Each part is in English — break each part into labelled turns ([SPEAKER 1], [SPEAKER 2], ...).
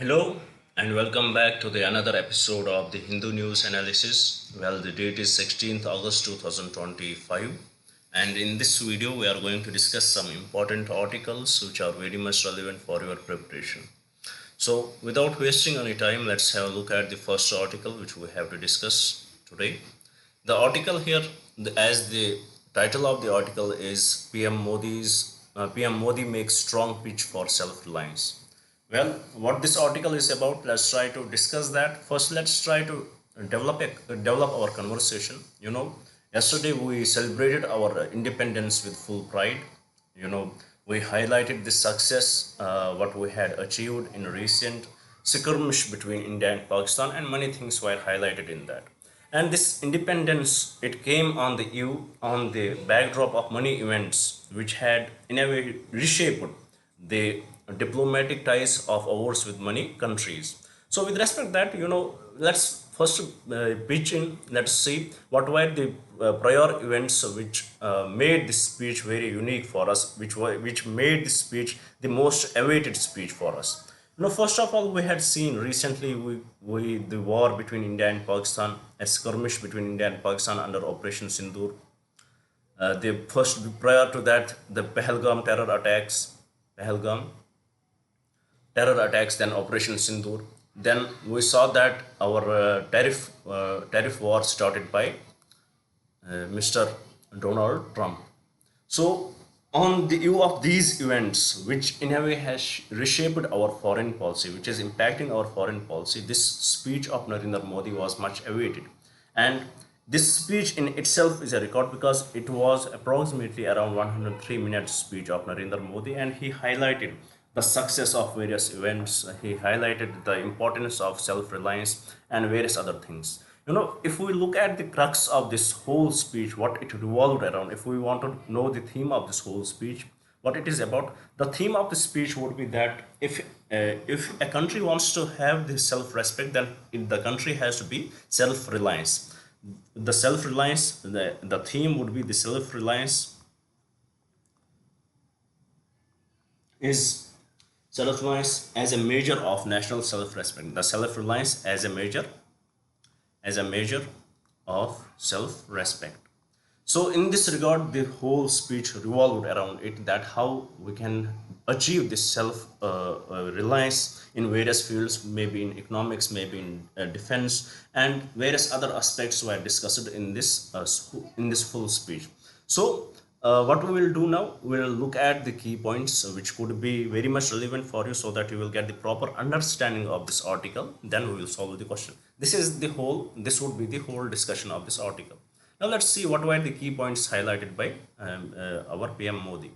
[SPEAKER 1] Hello and welcome back to the another episode of the Hindu News Analysis. Well, the date is 16th August 2025, and in this video we are going to discuss some important articles which are very much relevant for your preparation. So, without wasting any time, let's have a look at the first article which we have to discuss today. The article here, as the title of the article is PM Modi makes strong pitch for self-reliance. Well, what this article is about, let's try to discuss that. First, let's try to develop our conversation. Yesterday we celebrated our independence with full pride. You know, we highlighted the success what we had achieved in recent skirmish between India and Pakistan, and many things were highlighted in that. And this independence, it came on the backdrop of many events which had in a way reshaped the diplomatic ties of ours with many countries. So with respect that, let's first pitch in. Let's see what were the prior events which made this speech very unique for us, which made this speech the most awaited speech for us. First of all, we had seen recently the war between India and Pakistan, a skirmish between India and Pakistan under Operation Sindoor. The first prior to that, the Pahalgam terror attacks, then Operation Sindoor. Then we saw that our tariff war started by Mr. Donald Trump. So, on the eve of these events, which in a way has reshaped our foreign policy, which is impacting our foreign policy, this speech of Narendra Modi was much awaited. And this speech in itself is a record because it was approximately around 103 minutes speech of Narendra Modi, and he highlighted the success of various events. He highlighted the importance of self-reliance and various other things. If we look at the crux of this whole speech, what it revolved around, if we want to know the theme of this whole speech, what it is about, the theme of the speech would be that if a country wants to have this self-respect, then the country has to be self-reliance. The theme would be the self-reliance is self-reliance as a measure of national self-respect. The self-reliance as a measure of self-respect. So in this regard, the whole speech revolved around it, that how we can achieve this self-reliance in various fields, maybe in economics, maybe in defense, and various other aspects were discussed in this full speech. So what we will do now, we will look at the key points which could be very much relevant for you, so that you will get the proper understanding of this article. Then we will solve the question. This would be the whole discussion of this article. Now let's see what were the key points highlighted by our PM Modi.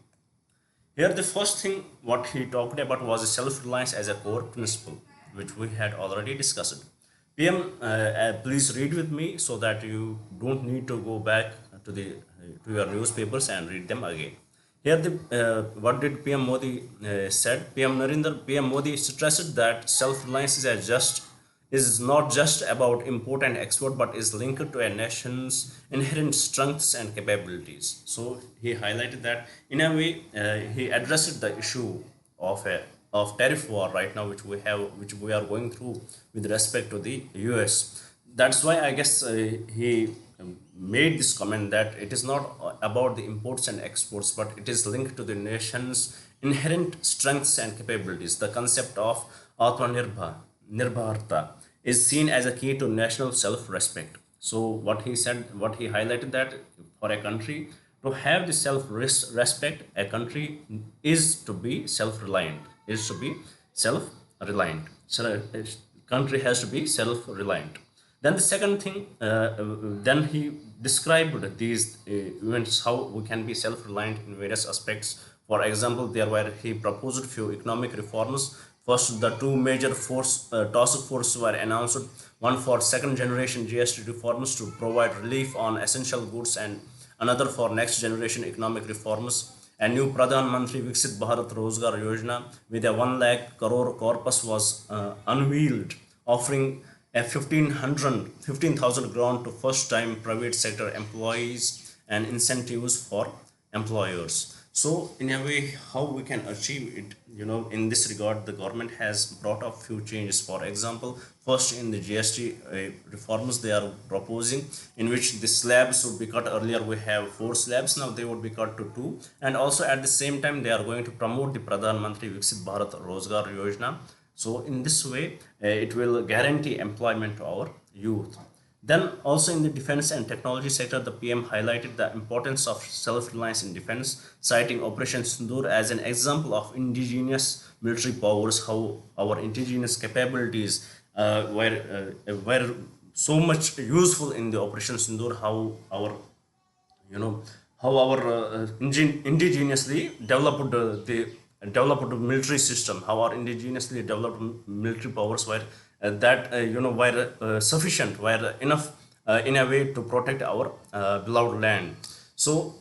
[SPEAKER 1] Here the first thing what he talked about was self-reliance as a core principle, which we had already discussed. PM, please read with me so that you don't need to go back to your newspapers and read them again. Here, what did PM Modi said? PM Modi stressed that self-reliance is not just about import and export, but is linked to a nation's inherent strengths and capabilities. So he highlighted that in a way he addressed the issue of tariff war right now, which we are going through with respect to the US. That's why I guess he made this comment that it is not about the imports and exports, but it is linked to the nation's inherent strengths and capabilities. The concept of Atmanirbharta is seen as a key to national self-respect. So what he highlighted that for a country to have the self-respect, a country is to be self-reliant. So a country has to be self-reliant. Then the second thing, then he described these events, how we can be self-reliant in various aspects. For example, he proposed few economic reforms. First, the two major task forces were announced. One for second generation GST reforms to provide relief on essential goods, and another for next generation economic reforms. A new Pradhan Mantri Viksit Bharat Rozgar Yojana with a 1 lakh crore corpus was unveiled, offering a 15,000 grant to first time private sector employees and incentives for employers. So in a way, how we can achieve it, in this regard, the government has brought up few changes. For example, first, in the GST reforms they are proposing, in which the slabs would be cut. Earlier we have 4 slabs, now they would be cut to 2. And also at the same time they are going to promote the Pradhan Mantri Viksit Bharat Rozgar Yojana. So in this way, it will guarantee employment to our youth. Then also in the defense and technology sector, the PM highlighted the importance of self-reliance in defense, citing Operation Sindoor as an example of indigenous military powers, how our indigenous capabilities were so much useful in the Operation Sindoor, you know how our indigenously developed the developed military system, how our indigenously developed military powers were were sufficient, were enough in a way to protect our beloved land. So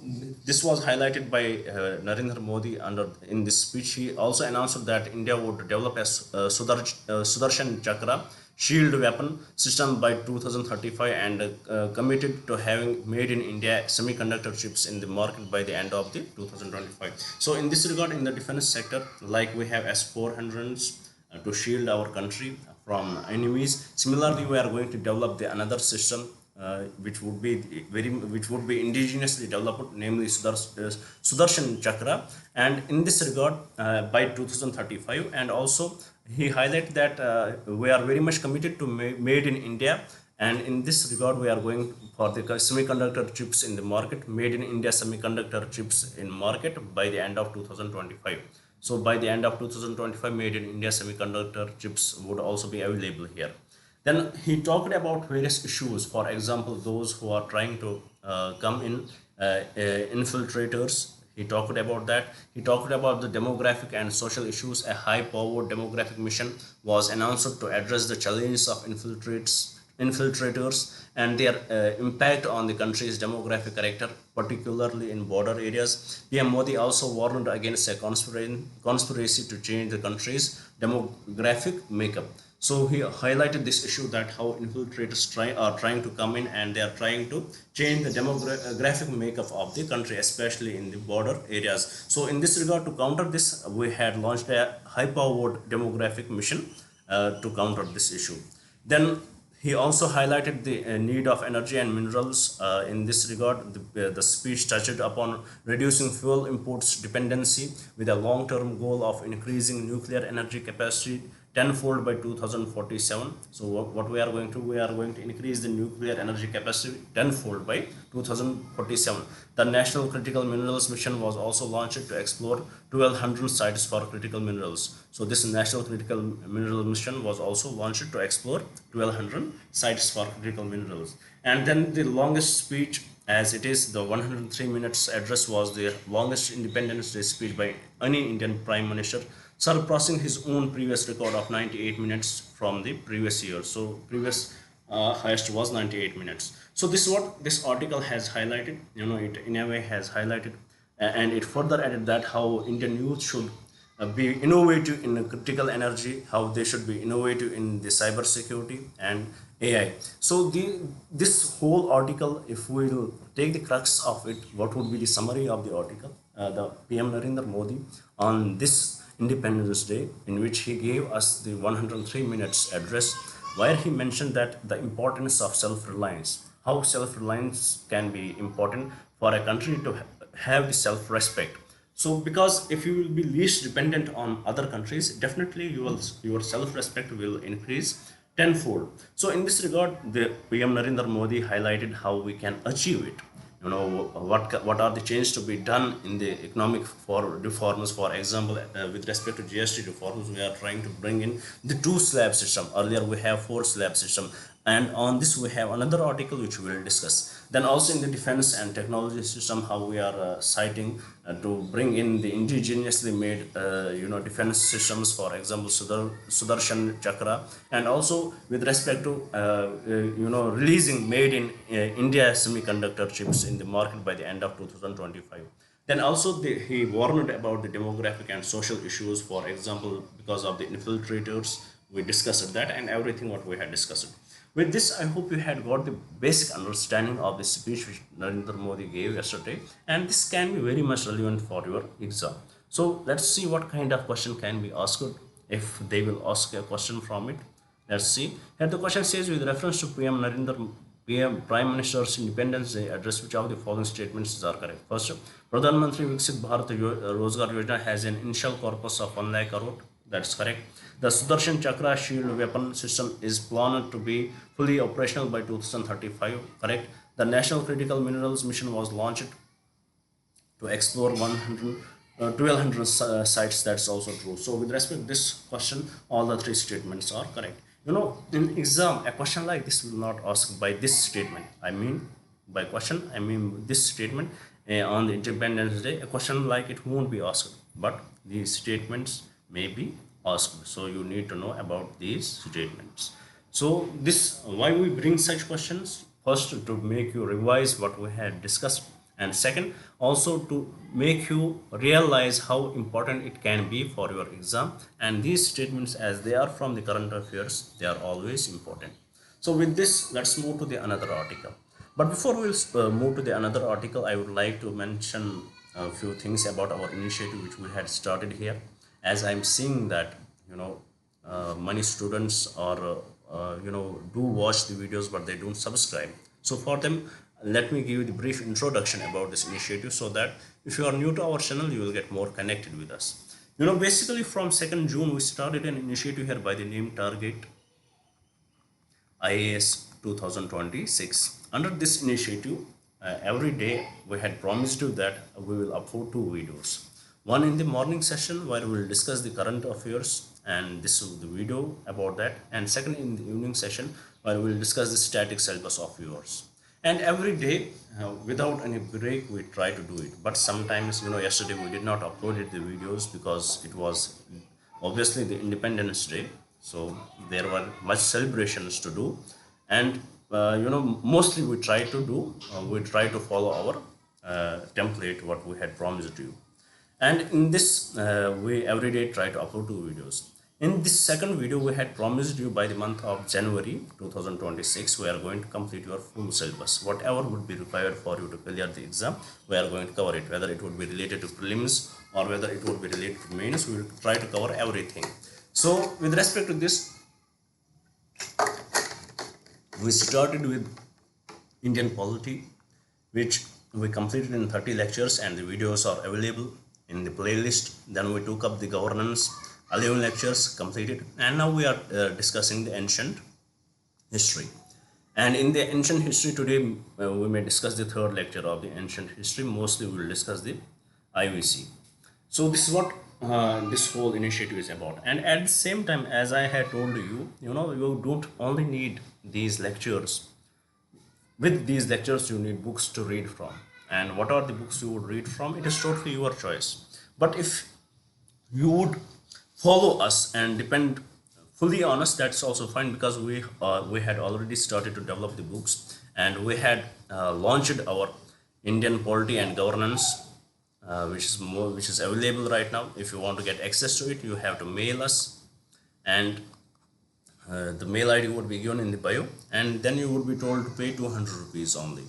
[SPEAKER 1] this was highlighted by Narendra Modi under in this speech. He also announced that India would develop a Sudarshan Chakra shield weapon system by 2035, and committed to having made in India semiconductor chips in the market by the end of the 2025. So in this regard, in the defense sector, like we have S-400s to shield our country from enemies. Similarly, we are going to develop the another system which would be indigenously developed, namely Sudarshan Chakra. And in this regard, by 2035, and also he highlighted that we are very much committed to made in India. And in this regard, we are going for the semiconductor chips in the market, made in India semiconductor chips in market by the end of 2025. So by the end of 2025, made in India semiconductor chips would also be available here. Then he talked about various issues. For example, those who are trying to come in, infiltrators. He talked about that. He talked about the demographic and social issues. A high-powered demographic mission was announced to address the challenges of infiltrators and their impact on the country's demographic character, particularly in border areas. PM Modi also warned against a conspiracy to change the country's demographic makeup. So he highlighted this issue, that how infiltrators are trying to come in and they are trying to change the demographic makeup of the country, especially in the border areas. So in this regard, to counter this, we had launched a high-powered demographic mission to counter this issue. Then he also highlighted the need of energy and minerals. In this regard, the speech touched upon reducing fuel imports dependency with a long-term goal of increasing nuclear energy capacity tenfold by 2047. So what we are going to increase the nuclear energy capacity tenfold by 2047. The National Critical Minerals Mission was also launched to explore 1200 sites for critical minerals. So this National Critical Mineral Mission was also launched to explore 1200 sites for critical minerals. And then the longest speech, as it is the 103 minutes address, was the longest Independence Day speech by any Indian Prime Minister, surpassing his own previous record of 98 minutes from the previous year. So previous highest was 98 minutes. So this is what this article has highlighted. It in a way has highlighted, and it further added that how Indian youth should be innovative in critical energy, how they should be innovative in the cyber security and AI. So this whole article, if we will take the crux of it, what would be the summary of the article? The PM Narendra Modi on this Independence Day, in which he gave us the 103 minutes address, where he mentioned that the importance of self-reliance, how self-reliance can be important for a country to have the self-respect. So because if you will be least dependent on other countries, definitely your self-respect will increase tenfold. So in this regard, the PM Narendra Modi highlighted how we can achieve it. What are the changes to be done in the economic reforms. For example, with respect to GST reforms, we are trying to bring in the 2-slab system. Earlier we have 4-slab system, and on this we have another article which we will discuss. Then also in the defense and technology system, how we are citing to bring in the indigenously made defense systems, for example Sudarshan Chakra, and also with respect to releasing made in India semiconductor chips in the market by the end of 2025. Then also he warned about the demographic and social issues. For example, because of the infiltrators, we discussed that and everything what we had discussed. With this, I hope you had got the basic understanding of the speech which Narendra Modi gave yesterday, and this can be very much relevant for your exam. So let's see what kind of question can be asked if they will ask a question from it. Let's see. Here the question says, with reference to PM Prime Minister's Independence Day address, which of the following statements are correct? First, Pradhan Mantri Viksit Bharat Rozgar Yojana has an initial corpus of 1 lakh crore. That's correct. The Sudarshan Chakra shield weapon system is planned to be fully operational by 2035. Correct. The National Critical Minerals Mission was launched to explore 1200 sites. That's also true. So with respect to this question, all the three statements are correct. In exam, a question like this will not ask by this statement. I mean, by question, I mean this statement. On the Independence Day, a question like it won't be asked, but these statements may be asked. So you need to know about these statements. So this, why we bring such questions? First, to make you revise what we had discussed, and second, also to make you realize how important it can be for your exam. And these statements, as they are from the current affairs, they are always important. So with this, let's move to the another article. But before we move to the another article, I would like to mention a few things about our initiative which we had started here. As I'm seeing that many students are do watch the videos but they don't subscribe. So for them, let me give you the brief introduction about this initiative, so that if you are new to our channel, you will get more connected with us. Basically from 2nd June, we started an initiative here by the name Target IAS 2026. Under this initiative, every day we had promised you that we will upload 2 videos. One in the morning session where we will discuss the current affairs, and this is the video about that. And second in the evening session where we will discuss the static syllabus of yours. And every day, without any break, we try to do it. But sometimes, yesterday we did not upload the videos because it was obviously the Independence Day. So there were much celebrations to do. And, mostly we try to follow our template, what we had promised you. And in this, we every day try to upload 2 videos. In this second video, we had promised you by the month of January 2026, we are going to complete your full syllabus. Whatever would be required for you to clear the exam, we are going to cover it. Whether it would be related to prelims or whether it would be related to mains, we will try to cover everything. So with respect to this, we started with Indian polity, which we completed in 30 lectures, and the videos are available in the playlist. Then we took up the governance, 11 lectures completed, and now we are discussing the ancient history. And in the ancient history today, we may discuss the 3rd lecture of the ancient history. Mostly we will discuss the IVC. So this is what this whole initiative is about. And at the same time, as I had told you, you don't only need these lectures. With these lectures, you need books to read from. And what are the books you would read from? It is totally your choice. But if you would follow us and depend fully on us, that's also fine, because we had already started to develop the books, and we had launched our Indian polity and governance, which is available right now. If you want to get access to it, you have to mail us, and the mail ID would be given in the bio, and then you would be told to pay 200 rupees only.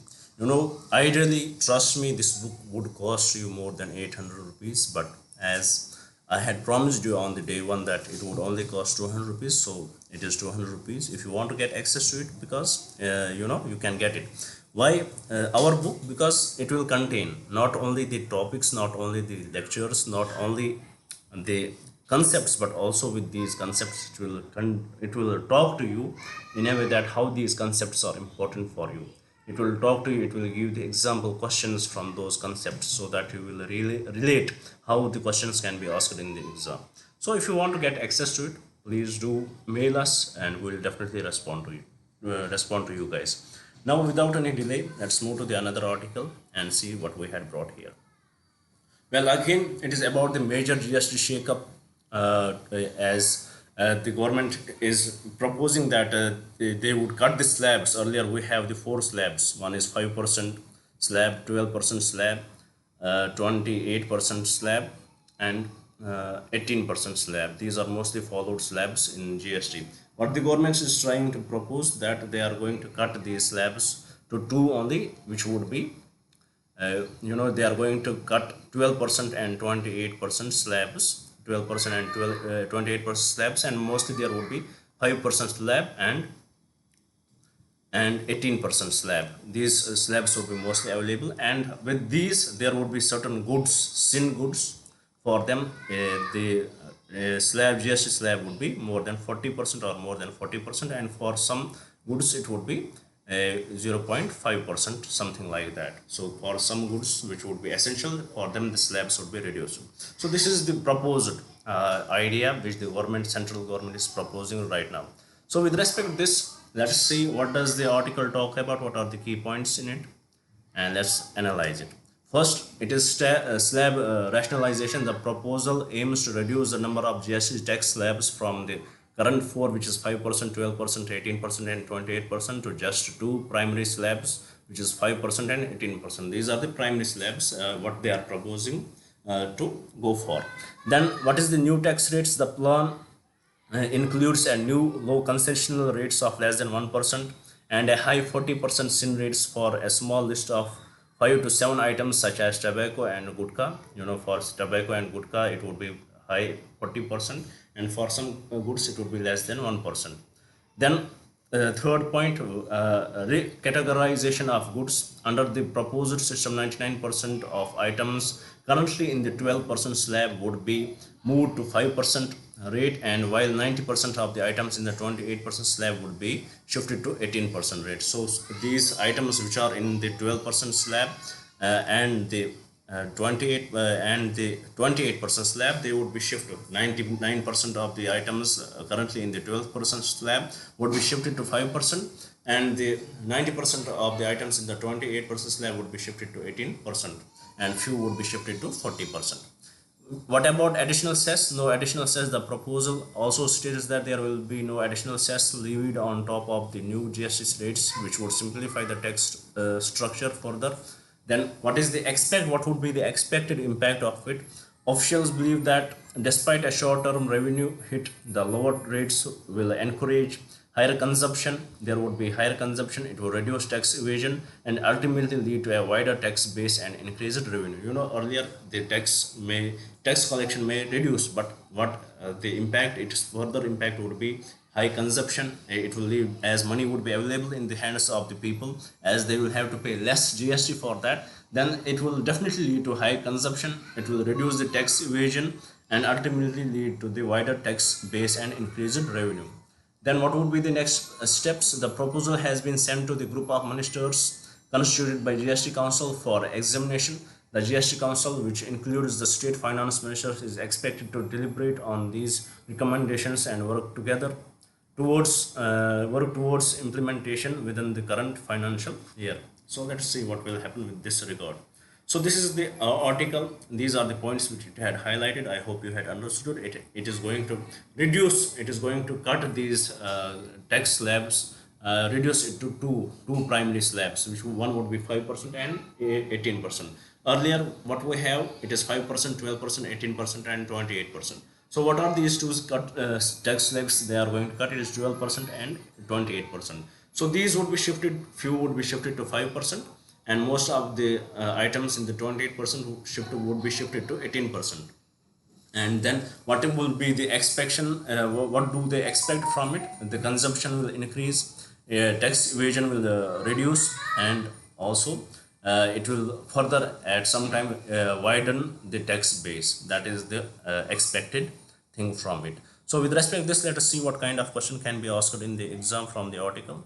[SPEAKER 1] Ideally, trust me, this book would cost you more than 800 rupees, but as I had promised you on the day 1 that it would only cost 200 rupees, so it is 200 rupees if you want to get access to it, because you can get it. Why our book? Because it will contain not only the topics, not only the lectures, not only the concepts, but also with these concepts it will talk to you in a way that how these concepts are important for you. It will talk to you, it will give the example questions from those concepts, so that you will really relate how the questions can be asked in the exam. So if you want to get access to it, please do mail us, and we will definitely respond to you guys. Now, without any delay, let's move to the another article and see what we had brought here. Well, again, it is about the major GST shake-up, as the government is proposing that they would cut the slabs. Earlier, we have the 4 slabs. One is 5% slab, 12% slab, 28% slab, and 18% slab. These are mostly followed slabs in GST. What the government is trying to propose, that they are going to cut these slabs to two only, which would be they are going to cut 12% and 28% slabs, 12% and 28% slabs, and mostly there would be 5% slab and 18% slab. These slabs would be mostly available, and with these there would be certain goods, sin goods. For them, the GST slab would be more than 40% or more than 40%, and for some goods it would be 0.5%, something like that. So for some goods which would be essential, for them the slabs would be reduced. So this is the proposed idea which the central government is proposing right now. So with respect to this, let's see what does the article talk about, what are the key points in it, and let's analyze it. First, it is slab rationalization. The proposal aims to reduce the number of GST tax slabs from the current 4, which is 5%, 12%, 18%, and 28%, to just 2 primary slabs, which is 5% and 18%. These are the primary slabs what they are proposing to go for. Then what is the new tax rates? The plan includes a new low concessional rates of less than 1% and a high 40% sin rates for a small list of 5 to 7 items such as tobacco and gutka. For tobacco and gutka it would be high 40%, and for some goods it would be less than 1%. Then third point, recategorization of goods. Under the proposed system, 99% of items currently in the 12% slab would be moved to 5% rate, and while 90% of the items in the 28% slab would be shifted to 18% rate. So these items which are in the 12% slab and the 28% slab, they would be shifted. 99% of the items currently in the 12% slab would be shifted to 5%, and the 90% of the items in the 28% slab would be shifted to 18%, and few would be shifted to 40%. What about additional cess? No additional cess. The proposal also states that there will be no additional cess levied on top of the new GST rates, which would simplify the tax structure further. Then what would be the expected impact of it? Officials believe that despite a short-term revenue hit, the lower rates will encourage higher consumption. There would be higher consumption, it will reduce tax evasion, and ultimately lead to a wider tax base and increased revenue. Earlier the tax collection may reduce, but what the impact, its further impact would be high consumption. It will lead, as money would be available in the hands of the people, as they will have to pay less GST for that, then it will definitely lead to high consumption. It will reduce the tax evasion and ultimately lead to the wider tax base and increased revenue. Then what would be the next steps? The proposal has been sent to the group of ministers constituted by GST Council for examination. The GST Council, which includes the state finance ministers, is expected to deliberate on these recommendations and work towards implementation within the current financial year. So let's see what will happen with this regard. So this is the article. These are the points which it had highlighted. I hope you had understood it. It is going to reduce, it is going to cut these tax slabs, reduce it to two primary slabs, which one would be 5% and 18%. Earlier what we have, it is 5%, 12%, 18%, and 28%. So what are these two tax slabs they are going to cut? It is 12% and 28%. So these would be shifted, few would be shifted to 5%, and most of the items in the 28% would be shifted to 18%. And then what will be the expectation? What do they expect from it? The consumption will increase, tax evasion will reduce, and also it will further at some time widen the tax base. That is the expected thing from it. So with respect to this, let us see what kind of question can be asked in the exam from the article.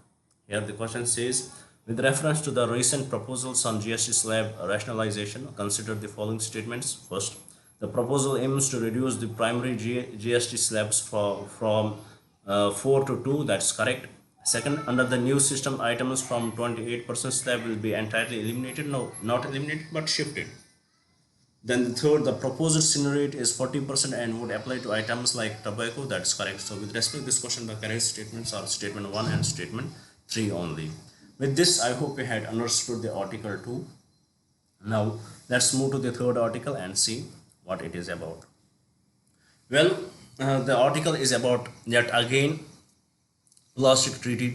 [SPEAKER 1] Here the question says, with reference to the recent proposals on GST slab rationalization, consider the following statements. First, the proposal aims to reduce the primary GST slabs from 4 to 2. That's correct. Second, under the new system, items from 28% slab will be entirely eliminated. No, not eliminated, but shifted. Then the third, the proposed sin rate is 40% and would apply to items like tobacco. That's correct. So with respect to this question, the correct statements are statement 1 and statement 3 only. With this, I hope you had understood the article 2. Now let's move to the third article and see what it is about. Well, the article is about yet again plastic treaty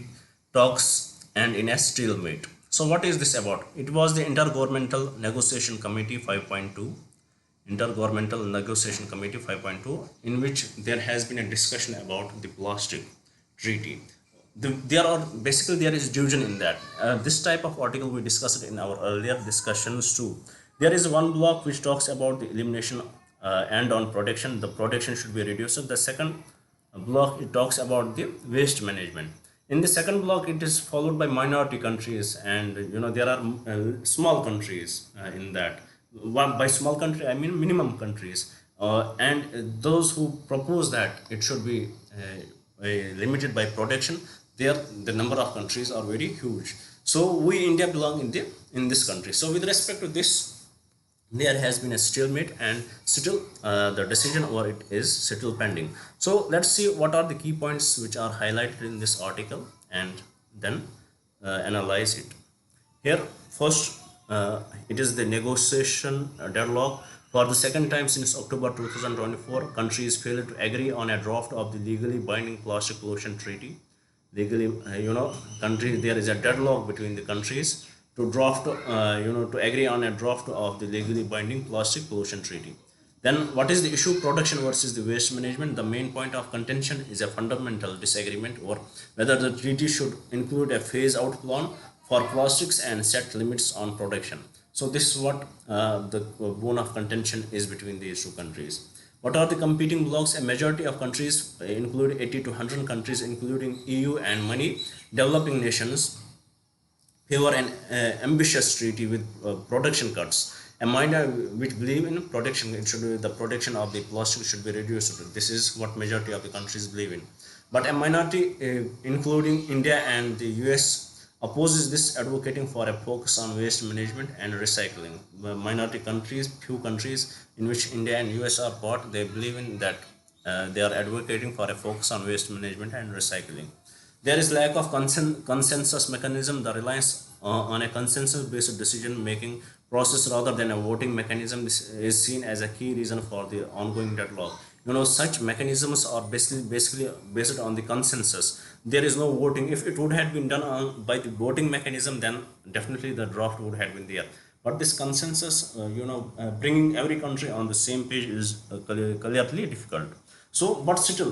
[SPEAKER 1] talks and in a stalemate. So what is this about? It was the Intergovernmental Negotiation Committee 5.2, Intergovernmental Negotiation Committee 5.2, in which there has been a discussion about the plastic treaty. There is division in that. This type of article we discussed in our earlier discussions too. There is one block which talks about the elimination and on protection. The protection should be reduced. The second block, it talks about the waste management. In the second block, it is followed by minority countries, and there are small countries in that. By small country I mean minimum countries, and those who propose that it should be limited by protection, there the number of countries are very huge. So we India belong in this country. So with respect to this, there has been a stalemate, and still the decision over it is still pending. So let's see what are the key points which are highlighted in this article, and then analyze it. Here first, it is the negotiation deadlock. For the second time since October 2024, countries failed to agree on a draft of the legally binding plastic pollution treaty. Legally, countries, there is a deadlock between the countries to draft, to agree on a draft of the legally binding plastic pollution treaty. Then what is the issue? Production versus the waste management. The main point of contention is a fundamental disagreement over whether the treaty should include a phase-out plan for plastics and set limits on production. So this is what the bone of contention is between these two countries. What are the competing blocks? A majority of countries include 80 to 100 countries, including EU and many developing nations, favor an ambitious treaty with production cuts. A minority which believe in protection, it should be the protection of the plastic should be reduced. This is what majority of the countries believe in. But a minority, including India and the US, opposes this, advocating for a focus on waste management and recycling. The minority countries, few countries in which India and US are part, they believe in that. They are advocating for a focus on waste management and recycling. There is lack of consensus mechanism. The reliance on a consensus-based decision-making process rather than a voting mechanism is seen as a key reason for the ongoing deadlock. Such mechanisms are basically based on the consensus. There is no voting. If it would have been done by the voting mechanism, then definitely the draft would have been there. But this consensus, bringing every country on the same page is clearly difficult. So, but still,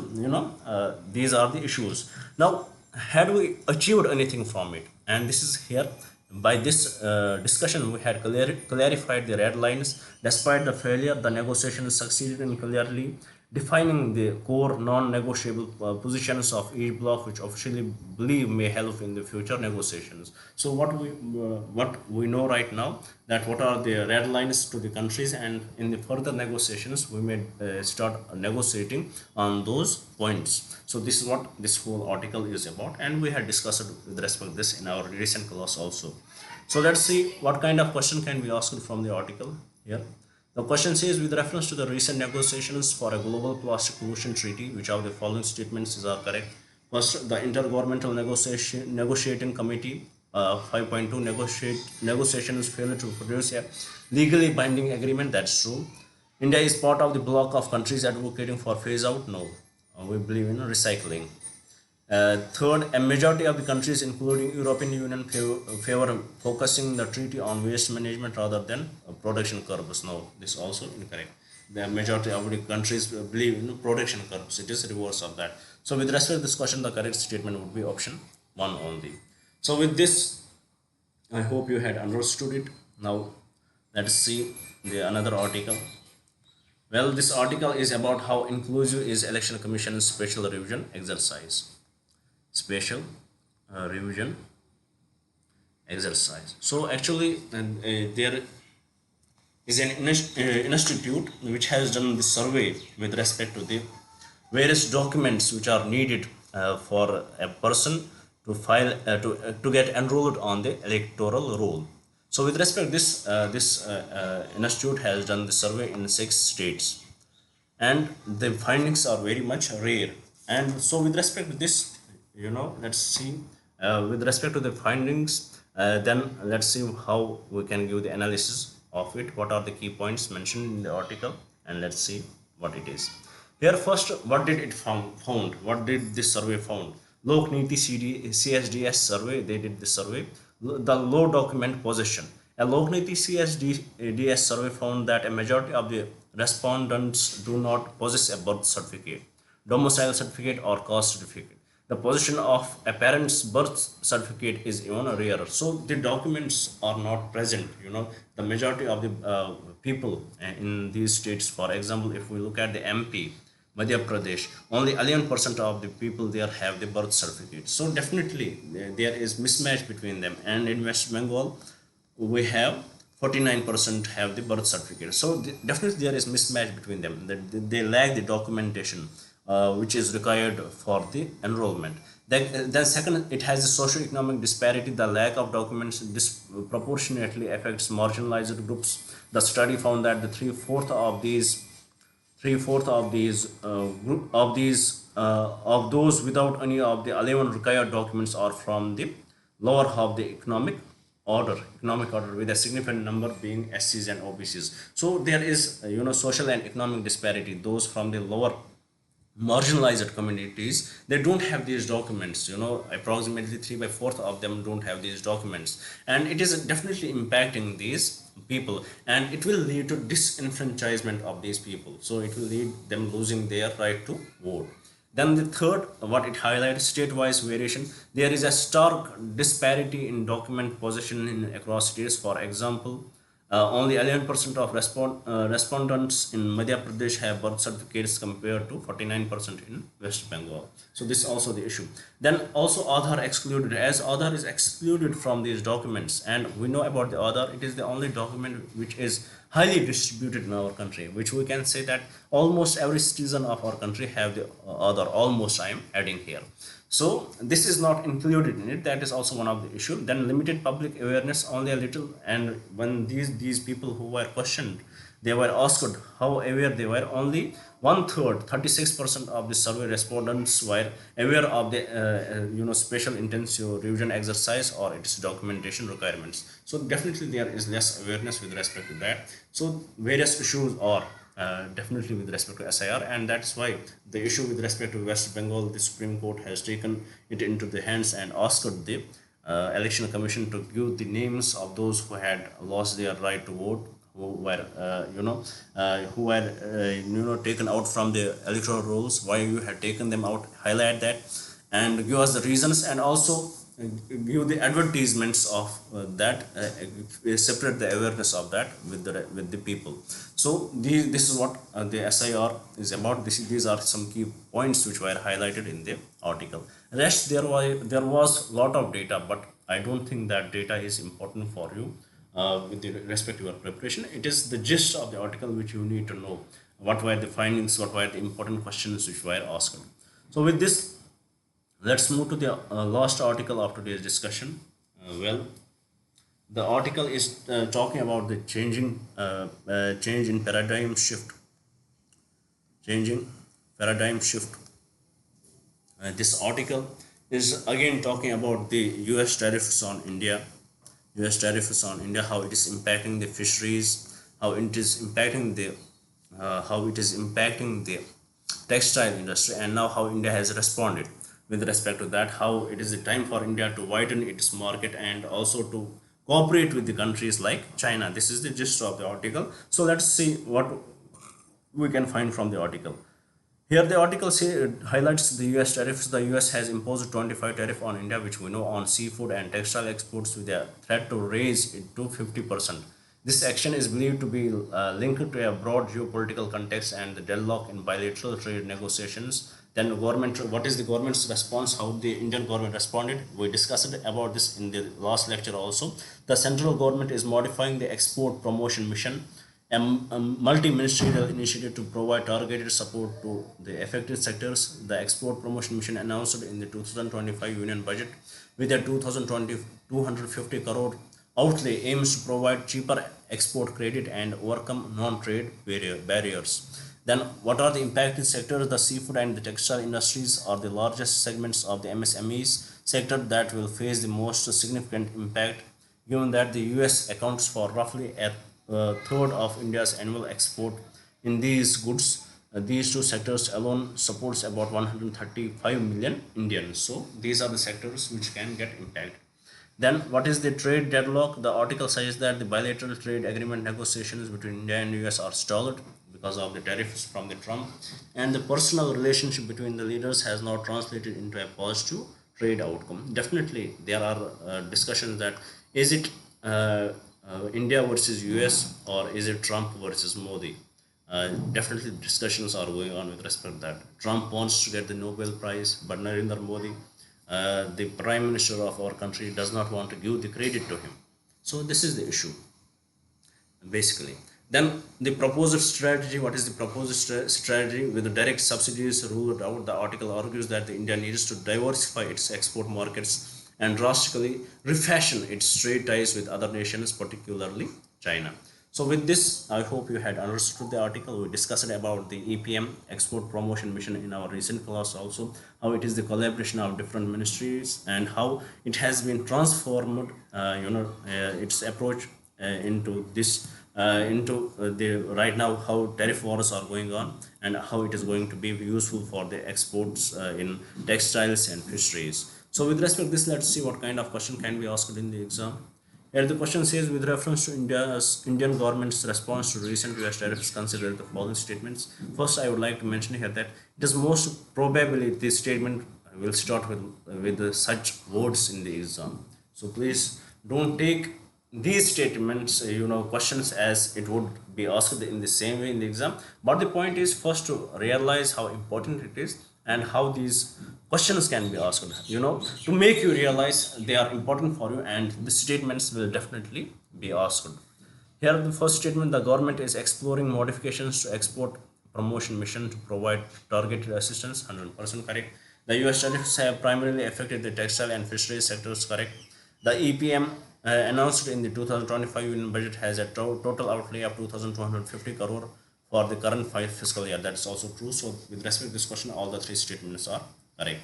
[SPEAKER 1] these are the issues. Now, had we achieved anything from it? And this is here. By this discussion, we had clarified the red lines. Despite the failure, the negotiations succeeded in clearly defining the core non-negotiable positions of each bloc, which officially believe may help in the future negotiations. So what we know right now, that what are the red lines to the countries, and in the further negotiations we may start negotiating on those points. So this is what this whole article is about, and we had discussed with respect to this in our recent class also. So let's see what kind of question can be asked from the article here. The question says, with reference to the recent negotiations for a global plastic pollution treaty, which of the following statements are correct? First, the Intergovernmental Negotiating Committee 5.2 negotiations failed to produce a legally binding agreement. That's true. India is part of the bloc of countries advocating for phase out. No, we believe in recycling. Third, a majority of the countries, including European Union, favor focusing the treaty on waste management rather than production curbs. No, this is also incorrect. The majority of the countries believe in production curbs. It is reverse of that. So with respect to this question, the correct statement would be option 1 only. So with this, I hope you had understood it. Now let's see the another article. Well, this article is about how inclusive is Election Commission's special revision exercise. Special revision exercise. So actually there is an institute which has done the survey with respect to the various documents which are needed for a person to file to get enrolled on the electoral roll. So with respect to this, institute has done the survey in 6 states, and the findings are very much rare. And so with respect to this, let's see with respect to the findings, then let's see how we can give the analysis of it. What are the key points mentioned in the article, and let's see what it is. Here first, what did it found? What did this survey found? Lokniti CSDS survey, they did the survey, the low document possession. A Lokniti CSDS survey found that a majority of the respondents do not possess a birth certificate, domicile certificate, or caste certificate. The possession of a parent's birth certificate is even rarer. So the documents are not present. The majority of the people in these states, for example, if we look at the MP, Madhya Pradesh, only 11% of the people there have the birth certificate. So definitely there is mismatch between them. And in West Bengal, we have 49% have the birth certificate. So definitely there is mismatch between them. They lack the documentation which is required for the enrollment. Then second, it has a socio-economic disparity. The lack of documents disproportionately affects marginalized groups. The study found that the three-fourth of those without any of the 11 required documents are from the lower half the economic order, with a significant number being SCs and OBCs. So there is social and economic disparity. Those from the lower marginalized communities, they don't have these documents. Approximately 3 by 4th of them don't have these documents, and it is definitely impacting these people, and it will lead to disenfranchisement of these people. So it will lead them losing their right to vote. Then the third, what it highlights, state-wise variation. There is a stark disparity in document possession across states. For example, only 11% of respondents in Madhya Pradesh have birth certificates compared to 49% in West Bengal. So this is also the issue. Then also Aadhaar excluded, as Aadhaar is excluded from these documents, and we know about the Aadhaar, it is the only document which is highly distributed in our country, which we can say that almost every citizen of our country have the Aadhaar. Almost I am adding here. So this is not included in it. That is also one of the issue. Then limited public awareness, only a little. And when these people who were questioned, they were asked how aware they were. Only 1/3, 36% of the survey respondents were aware of the special intensive revision exercise or its documentation requirements. So definitely there is less awareness with respect to that. So various issues are definitely with respect to SIR, and that's why the issue with respect to West Bengal, the Supreme Court has taken it into the hands and asked the election commission to give the names of those who had lost their right to vote, who were taken out from the electoral rolls, why you had taken them out, highlight that, and give us the reasons, and also give the advertisements of that, separate the awareness of that with the people. So this is what the SIR is about. These are some key points which were highlighted in the article. Rest, there was lot of data, but I don't think that data is important for you with respect to your preparation. It is the gist of the article which you need to know. What were the findings? What were the important questions which were asked? So with this, let's move to the last article of today's discussion. The article is talking about the change in paradigm shift. Changing paradigm shift. This article is again talking about the US tariffs on India. US tariffs on India, how it is impacting the fisheries, how it is impacting the textile industry, and now how India has responded with respect to that, how it is the time for India to widen its market and also to cooperate with the countries like China. This is the gist of the article. So let's see what we can find from the article. Here the article highlights the US tariffs. The US has imposed 25 tariff on India, which we know, on seafood and textile exports, with a threat to raise it to 50%. This action is believed to be linked to a broad geopolitical context and the deadlock in bilateral trade negotiations. Then what is the government's response, how the Indian government responded? We discussed about this in the last lecture also. The central government is modifying the export promotion mission, a multi-ministerial initiative to provide targeted support to the affected sectors. The export promotion mission, announced in the 2025 union budget with a 250 crore outlay, aims to provide cheaper export credit and overcome non-trade barriers. Then what are the impacted sectors? The seafood and the textile industries are the largest segments of the MSMEs sector that will face the most significant impact, given that the US accounts for roughly a third of India's annual export in these goods. these two sectors alone supports about 135 million Indians. So these are the sectors which can get impacted. Then what is the trade deadlock? The article says that the bilateral trade agreement negotiations between India and US are stalled because of the tariffs from the Trump, and the personal relationship between the leaders has not translated into a positive trade outcome. Definitely there are discussions that is it India versus US, or is it Trump versus Modi? Definitely discussions are going on with respect to that. Trump wants to get the Nobel Prize, but Narendra Modi, the Prime Minister of our country, does not want to give the credit to him. So this is the issue basically. Then the proposed strategy. What is the proposed strategy? With the direct subsidies ruled out, the article argues that the India needs to diversify its export markets and drastically refashion its trade ties with other nations, particularly China. So with this, I hope you had understood the article. We discussed about the EPM, Export Promotion Mission, in our recent class also, how it is the collaboration of different ministries and how it has been transformed, its approach into this the right now, how tariff wars are going on and how it is going to be useful for the exports in textiles and fisheries. So with respect to this, let's see what kind of question can be asked in the exam. Here the question says, with reference to Indian government's response to recent US tariffs, consider the following statements. First, I would like to mention here that it is most probably this statement will start with such words in the exam. So please don't take these statements, questions as it would be asked in the same way in the exam. But the point is first to realize how important it is and how these questions can be asked, to make you realize they are important for you, and the statements will definitely be asked. Here the first statement: the government is exploring modifications to export promotion mission to provide targeted assistance. 100% correct. The US tariffs have primarily affected the textile and fisheries sectors. Correct. The EPM announced in the 2025 union budget has a total outlay of 2,250 crore for the current fiscal year. That is also true. So with respect to this question, all the three statements are correct.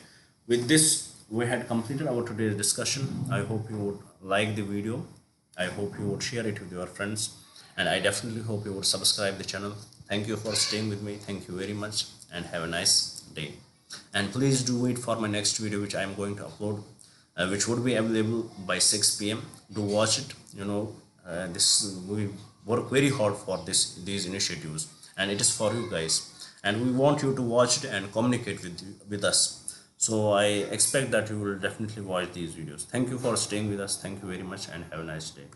[SPEAKER 1] With this, we had completed our today's discussion. I hope you would like the video. I hope you would share it with your friends, and I definitely hope you would subscribe the channel. Thank you for staying with me. Thank you very much, and have a nice day. And please do wait for my next video, which I am going to upload, which would be available by 6 p.m. Do watch it. We work very hard for these initiatives, and it is for you guys, and we want you to watch it and communicate with us. So I expect that you will definitely watch these videos. Thank you for staying with us. Thank you very much, and have a nice day.